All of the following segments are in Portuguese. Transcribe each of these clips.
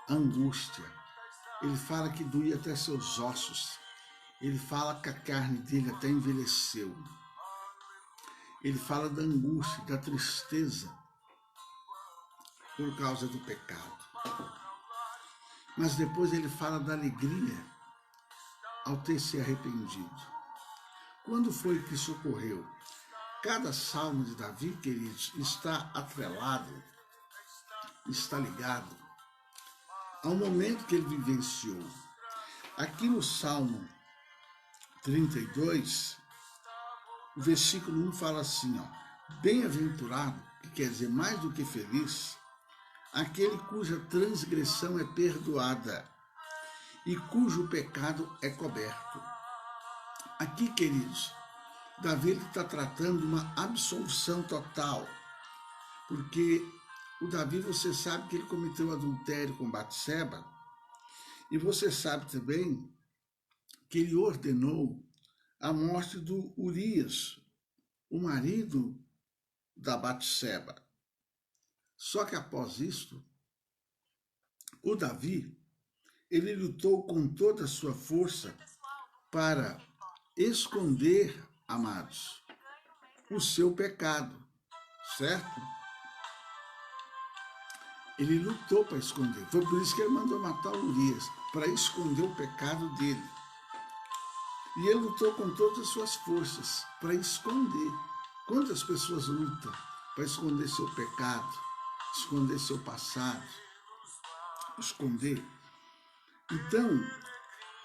angústia. Ele fala que doía até seus ossos. Ele fala que a carne dele até envelheceu. Ele fala da angústia, da tristeza por causa do pecado. Mas depois ele fala da alegria ao ter se arrependido. Quando foi que isso ocorreu? Cada salmo de Davi, queridos, está atrelado, está ligado ao momento que ele vivenciou. Aqui no Salmo 32, o versículo 1 fala assim, bem-aventurado, que quer dizer mais do que feliz, aquele cuja transgressão é perdoada e cujo pecado é coberto. Aqui, queridos, Davi está tratando de uma absolvição total, porque o Davi, você sabe que ele cometeu adultério com Batseba, e você sabe também que ele ordenou a morte do Urias, o marido da Batseba. Só que após isto, o Davi, ele lutou com toda a sua força para esconder, amados, o seu pecado, certo? Ele lutou para esconder. Foi por isso que ele mandou matar o Urias, para esconder o pecado dele. E ele lutou com todas as suas forças para esconder. Quantas pessoas lutam para esconder seu pecado, esconder seu passado, esconder? Então,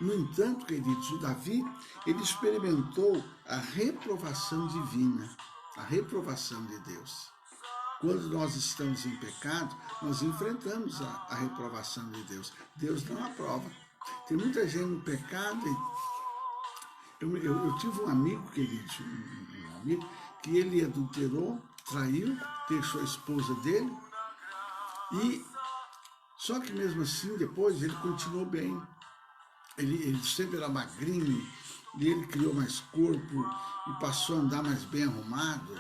no entanto, queridos, o Davi, ele experimentou a reprovação divina, a reprovação de Deus. Quando nós estamos em pecado, nós enfrentamos a reprovação de Deus. Deus não aprova. Tem muita gente no pecado. Eu tive um amigo, querido, um amigo, que ele adulterou, traiu, deixou a esposa dele, e só que mesmo assim, depois, ele continuou bem. Ele sempre era magrinho, e ele criou mais corpo, e passou a andar mais bem arrumado.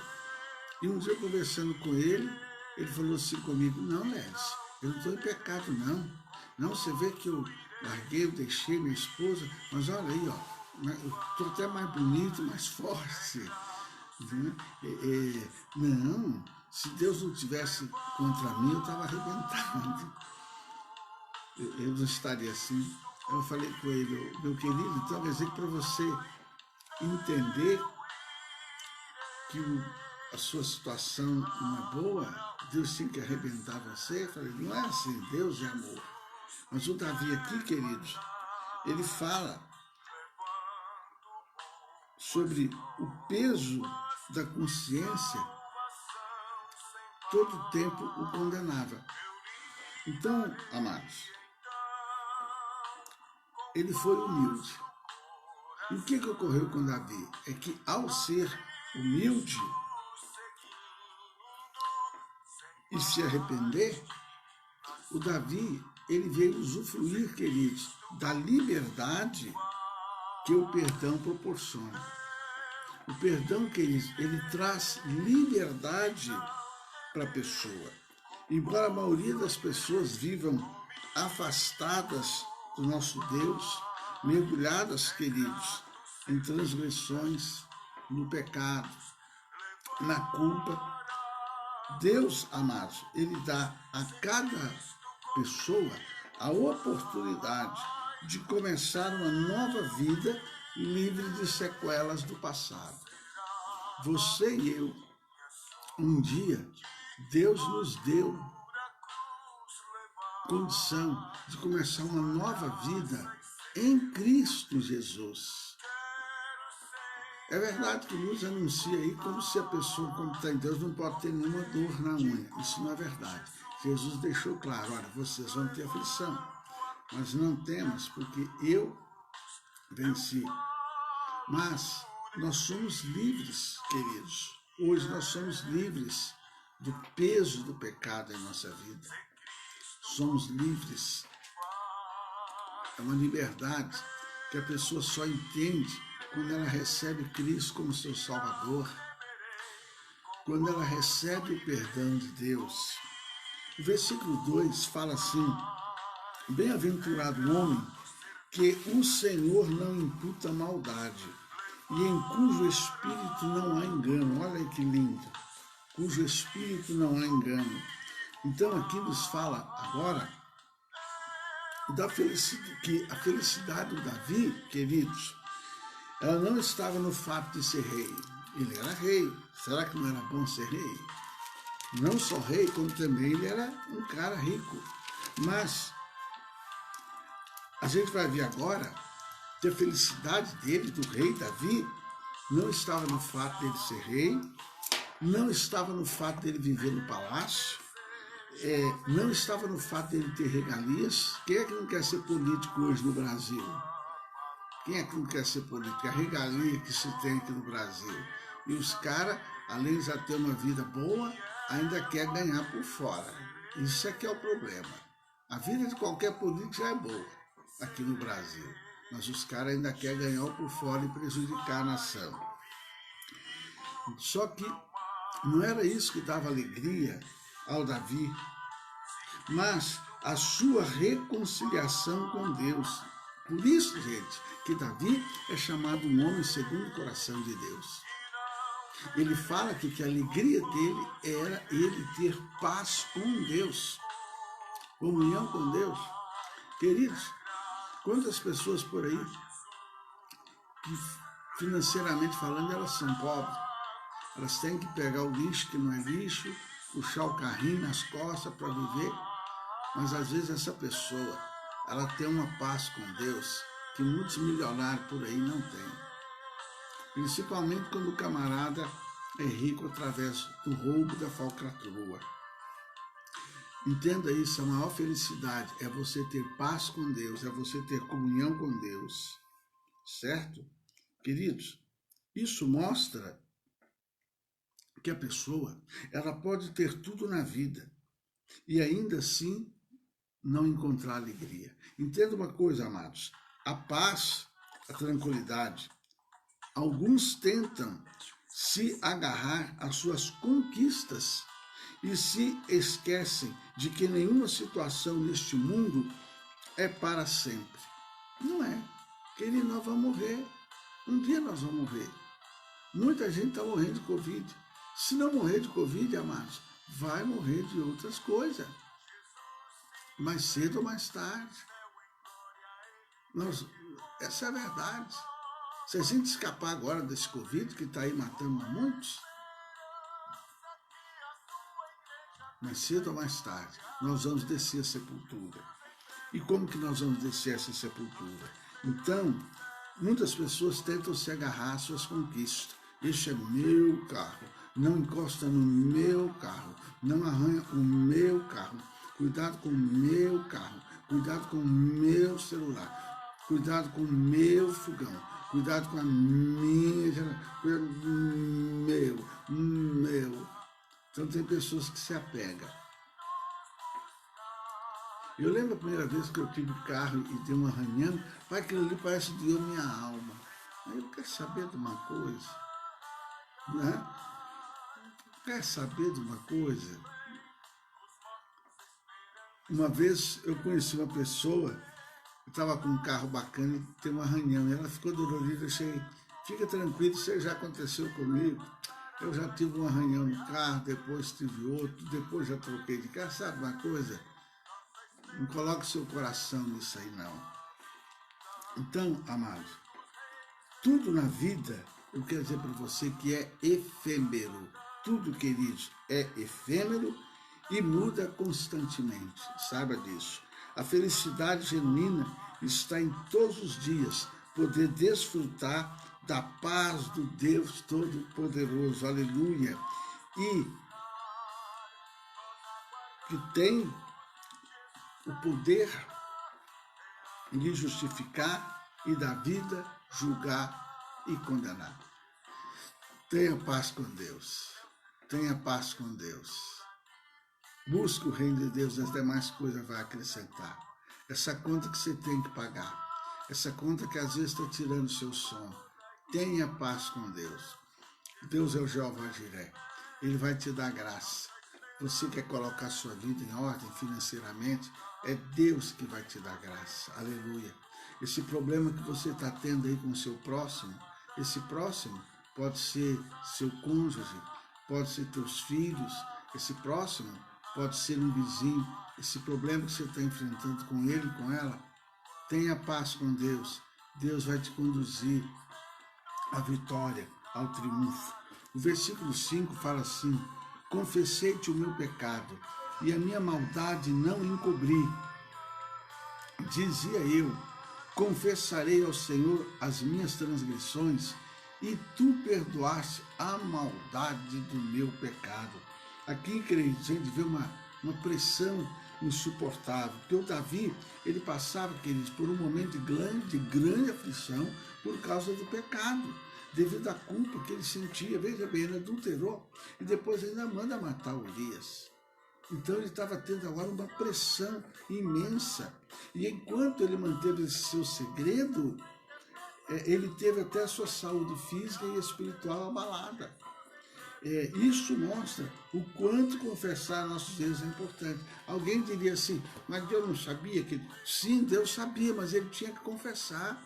E um dia, conversando com ele falou assim comigo, não, Lelis, eu não estou em pecado, não. Não, você vê que eu larguei, eu deixei minha esposa, mas olha aí, eu estou até mais bonito, mais forte. Não, se Deus não tivesse contra mim, eu estava arrebentado. Eu não estaria assim. Eu falei com ele, meu querido, então quer dizer que para você entender que a sua situação não é boa, Deus tem que arrebentar você? Eu falei, não é assim, Deus é amor. Mas o Davi aqui, queridos, ele fala sobre o peso da consciência, todo o tempo o condenava. Então, amados, ele foi humilde. E o que ocorreu com Davi? É que ao ser humilde e se arrepender, o Davi, ele veio usufruir, queridos, da liberdade que o perdão proporciona. O perdão, queridos, ele traz liberdade para a pessoa. Embora a maioria das pessoas vivam afastadas do nosso Deus, mergulhadas, queridos, em transgressões, no pecado, na culpa, Deus, amados, ele dá a cada pessoa a oportunidade de começar uma nova vida livre de sequelas do passado. Você e eu, um dia, Deus nos deu condição de começar uma nova vida em Cristo Jesus. É verdade que nos anuncia aí como se a pessoa, quando está em Deus, não pode ter nenhuma dor na unha. Isso não é verdade. Jesus deixou claro, olha, vocês vão ter aflição, mas não temas, porque eu venci. Mas nós somos livres, queridos. Hoje nós somos livres do peso do pecado em nossa vida. Somos livres. É uma liberdade que a pessoa só entende quando ela recebe Cristo como seu Salvador, quando ela recebe o perdão de Deus. O versículo 2 fala assim, Bem-aventurado o homem que o Senhor não imputa maldade e em cujo espírito não há engano. Olha aí que lindo. Cujo espírito não há engano. Então aqui nos fala agora da felicidade, que a felicidade do Davi, queridos, ela não estava no fato de ser rei. Ele era rei. Será que não era bom ser rei? Não só rei, como também ele era um cara rico. Mas a gente vai ver agora que a felicidade dele, do rei Davi, não estava no fato dele ser rei, não estava no fato dele viver no palácio, não estava no fato dele ter regalias. Quem é que não quer ser político hoje no Brasil? Quem é que não quer ser político? A regalia que se tem aqui no Brasil. E os caras, além de já ter uma vida boa, ainda quer ganhar por fora. Isso é que é o problema. A vida de qualquer político já é boa aqui no Brasil, mas os caras ainda querem ganhar por fora e prejudicar a nação. Só que não era isso que dava alegria ao Davi, mas a sua reconciliação com Deus. Por isso, gente, que Davi é chamado um homem segundo o coração de Deus. Ele fala que a alegria dele era ele ter paz com Deus, comunhão com Deus. Queridos, quantas pessoas por aí que financeiramente falando elas são pobres, elas têm que pegar o lixo que não é lixo, puxar o carrinho nas costas para viver, mas às vezes essa pessoa, ela tem uma paz com Deus que muitos milionários por aí não têm. Principalmente quando o camarada é rico através do roubo da falcatrua. Entenda isso, a maior felicidade é você ter paz com Deus, é você ter comunhão com Deus, certo? Queridos, isso mostra que a pessoa, ela pode ter tudo na vida e ainda assim não encontrar alegria. Entenda uma coisa, amados, a paz, a tranquilidade, alguns tentam se agarrar às suas conquistas e se esquecem de que nenhuma situação neste mundo é para sempre. Não é. Querido, nós vamos morrer. Um dia nós vamos morrer. Muita gente está morrendo de Covid. Se não morrer de Covid, amados, vai morrer de outras coisas. Mais cedo ou mais tarde. Essa é a verdade. Se a gente escapar agora desse Covid, que está aí matando muitos, mais cedo ou mais tarde, nós vamos descer a sepultura. E como que nós vamos descer essa sepultura? Então, muitas pessoas tentam se agarrar às suas conquistas. Este é meu carro, não encosta no meu carro, não arranha o meu carro, cuidado com o meu carro, cuidado com o meu celular, cuidado com o meu fogão, cuidado com a minha geração, meu. Então tem pessoas que se apegam. Eu lembro a primeira vez que eu tive carro e dei um arranhão, pai, aquilo ali parece que deu minha alma. Aí eu quero saber de uma coisa, né? Quer saber de uma coisa? Uma vez eu conheci uma pessoa, eu estava com um carro bacana e tem um arranhão, e ela ficou dolorida, eu achei, fica tranquilo, isso já aconteceu comigo. Eu já tive um arranhão no carro, depois tive outro, depois já troquei de carro, sabe uma coisa? Não coloque seu coração nisso aí, não. Então, amados, tudo na vida, eu quero dizer para você que é efêmero. Tudo, queridos, é efêmero e muda constantemente. Saiba disso. A felicidade genuína está em todos os dias poder desfrutar da paz do Deus Todo-Poderoso. Aleluia. E que tem o poder de justificar e da vida julgar e condenar. Tenha paz com Deus. Tenha paz com Deus. Busque o reino de Deus, as demais coisas vai acrescentar. Essa conta que você tem que pagar, essa conta que às vezes está tirando o seu sono, tenha paz com Deus. Deus é o Jeová Jiré. Ele vai te dar graça. Você quer colocar sua vida em ordem financeiramente? É Deus que vai te dar graça. Aleluia. Esse problema que você está tendo aí com o seu próximo, esse próximo pode ser seu cônjuge, pode ser teus filhos, esse próximo pode ser um vizinho. Esse problema que você está enfrentando com ele, com ela, tenha paz com Deus. Deus vai te conduzir à vitória, ao triunfo. O versículo 5 fala assim: confessei-te o meu pecado, e a minha maldade não encobri. Dizia eu: confessarei ao Senhor as minhas transgressões, e tu perdoaste a maldade do meu pecado. Aqui, queridos, a gente vê uma pressão insuportável, porque o Davi, ele passava, queridos, por um momento de grande aflição por causa do pecado, devido à culpa que ele sentia. Veja bem, ele adulterou e depois ainda manda matar Urias. Então ele estava tendo agora uma pressão imensa. E enquanto ele manteve esse seu segredo, ele teve até a sua saúde física e espiritual abalada. Isso mostra o quanto confessar nossos erros é importante. Alguém diria assim: mas Deus não sabia que... Sim, Deus sabia, mas ele tinha que confessar.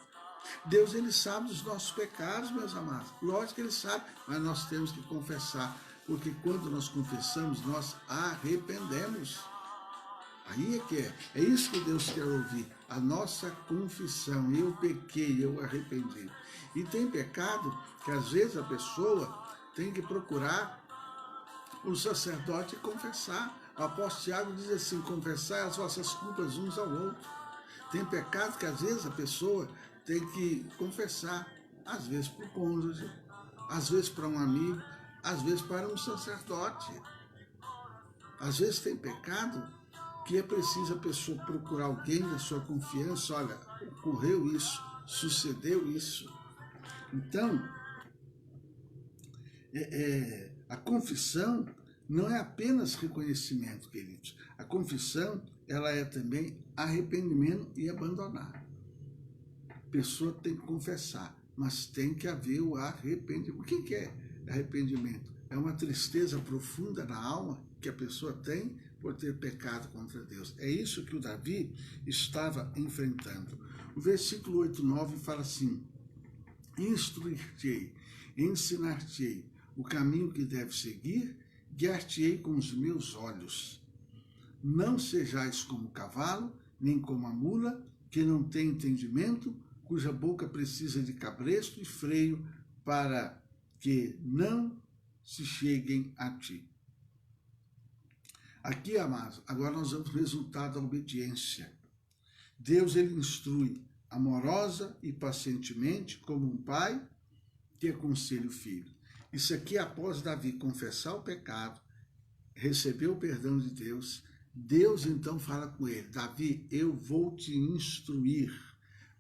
Deus, ele sabe dos nossos pecados, meus amados. Lógico que ele sabe, mas nós temos que confessar. Porque quando nós confessamos, nós arrependemos. Aí é que é. É isso que Deus quer ouvir. A nossa confissão. Eu pequei, eu arrependi. E tem pecado que às vezes a pessoa tem que procurar o sacerdote e confessar. O apóstolo Tiago diz assim: confessai as vossas culpas uns ao outro. Tem pecado que às vezes a pessoa tem que confessar, às vezes para o cônjuge, às vezes para um amigo, às vezes para um sacerdote. Às vezes tem pecado que é preciso a pessoa procurar alguém da sua confiança. Olha, ocorreu isso, sucedeu isso. Então, a confissão não é apenas reconhecimento, queridos. A confissão, ela é também arrependimento e abandonar. A pessoa tem que confessar, mas tem que haver o arrependimento. O que é arrependimento? É uma tristeza profunda na alma que a pessoa tem por ter pecado contra Deus. É isso que o Davi estava enfrentando. O versículo 8 e 9 fala assim: instruir-te-ei, ensinar-te-ei o caminho que deve seguir, guiar-te-ei com os meus olhos. Não sejais como o cavalo, nem como a mula, que não tem entendimento, cuja boca precisa de cabresto e freio, para que não se cheguem a ti. Aqui, amados, agora nós vamos ao resultado da obediência. Deus, ele instrui amorosa e pacientemente, como um pai que aconselha o filho. Isso aqui, após Davi confessar o pecado, receber o perdão de Deus, Deus então fala com ele: Davi, eu vou te instruir.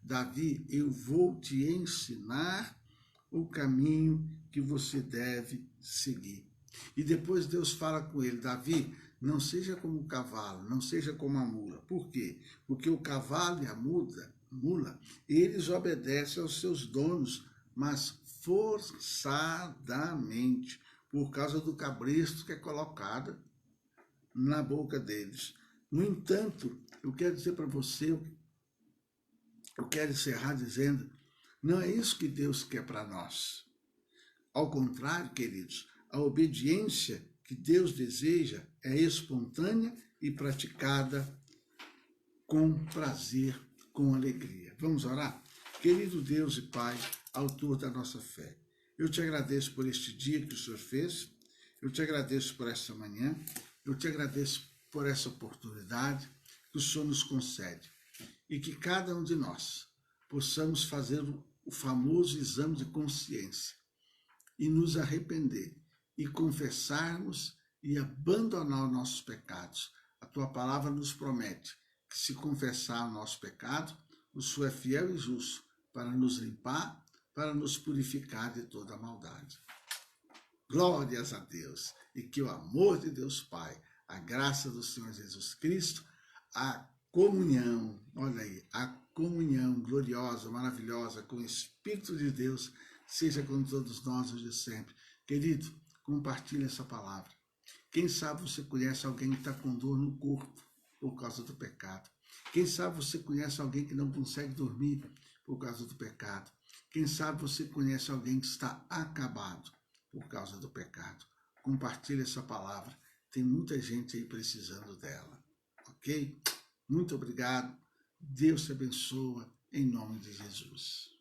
Davi, eu vou te ensinar o caminho que você deve seguir. E depois Deus fala com ele: Davi, não seja como o cavalo, não seja como a mula. Por quê? Porque o cavalo e a mula, eles obedecem aos seus donos, mas forçadamente, por causa do cabresto que é colocado na boca deles. No entanto, eu quero dizer para você, eu quero encerrar dizendo, não é isso que Deus quer para nós. Ao contrário, queridos, a obediência que Deus deseja é espontânea e praticada com prazer, com alegria. Vamos orar? Querido Deus e Pai, autor da nossa fé, eu te agradeço por este dia que o Senhor fez, eu te agradeço por esta manhã, eu te agradeço por essa oportunidade que o Senhor nos concede e que cada um de nós possamos fazer o famoso exame de consciência e nos arrepender e confessarmos e abandonar os nossos pecados. A tua palavra nos promete que se confessar o nosso pecado, o Senhor é fiel e justo para nos limpar, para nos purificar de toda maldade. Glórias a Deus, e que o amor de Deus Pai, a graça do Senhor Jesus Cristo, a comunhão, olha aí, a comunhão gloriosa, maravilhosa com o Espírito de Deus, seja com todos nós hoje e sempre. Querido, compartilhe essa palavra. Quem sabe você conhece alguém que está com dor no corpo, por causa do pecado. Quem sabe você conhece alguém que não consegue dormir por causa do pecado. Quem sabe você conhece alguém que está acabado por causa do pecado. Compartilhe essa palavra. Tem muita gente aí precisando dela. Ok? Muito obrigado. Deus te abençoa em nome de Jesus.